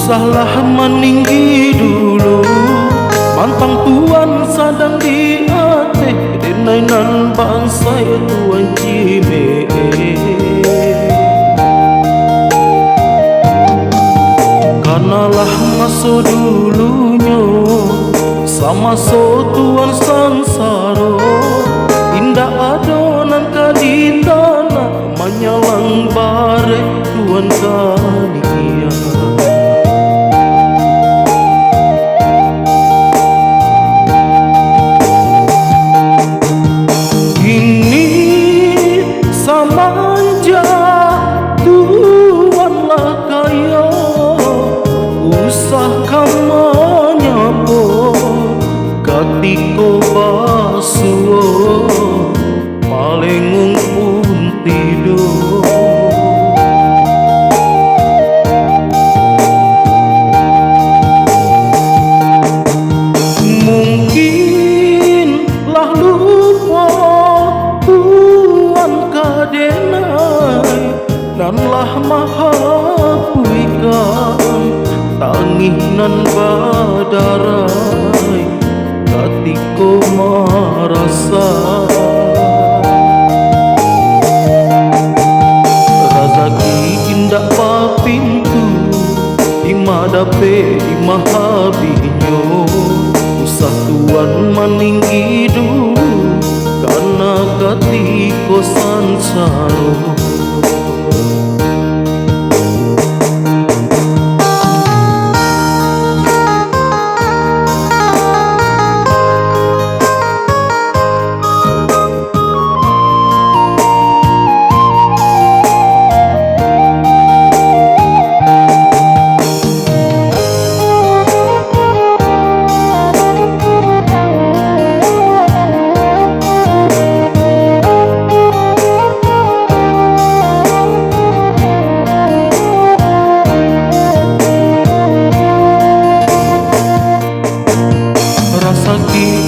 Usahlah meninggi dulu, mantang tuan sadang di ate, denai nan bangsa tuan cime. Kanalah maso dulunya, sama so tuan sansaro, indah adonan kadi tanah, menyalang bare tuan kania. Katiko basuo palengung pun tidur. Mungkin lah lupa tuan kadenai, dan lah maha puikan tangih nan badarai. Katiko merasa rezeki indah pa pintu, imadape imahabinyo. Usah tuan meninggi dulu, karena katiko sansaro.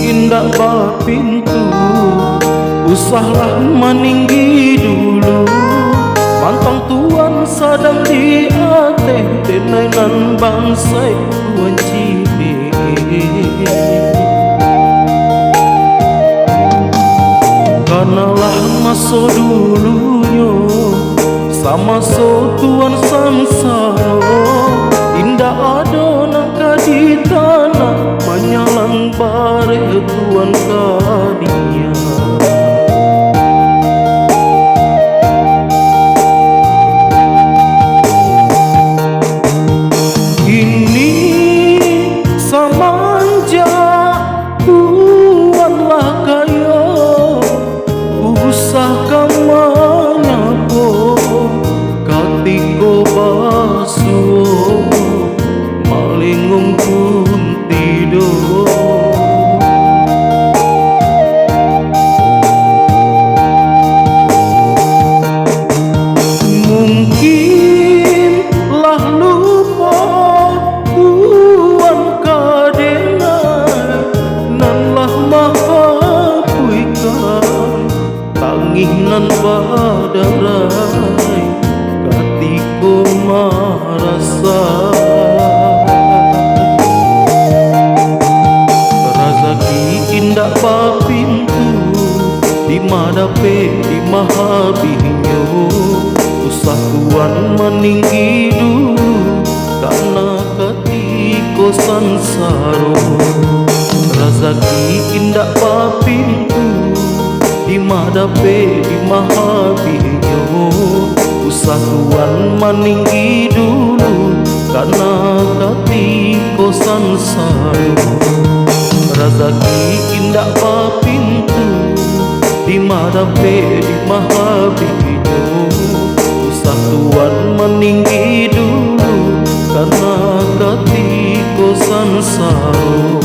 Indah ba pintu, usahlah meninggi dulu, mantang tuan sadang di ate, denai nan bangsa tuan cime. Kanalah maso dulunya, sama so tuan sansaro, indah adonan kadi tanah, menyalang bare tuan kadia. Ini samanja tuanlah kaya, usah kamanya po katiko basuo malingung pun tidur. Mungkinlah lupa tuan kadenai, nan lah maha puikan tangih nan badarai. Katiko merasa indah pa pintu, imadape imahabinyo. Usah tuan meninggi dulu, karena katiko sansaro. Rezeki indah pa pintu, imadape imahabinyo. Usah tuan meninggi dulu, karena katiko sansaro. Rezeki indah pa pintu, imadape imahabinyo. Usah tuan meninggi dulu, karena katiko sansaro.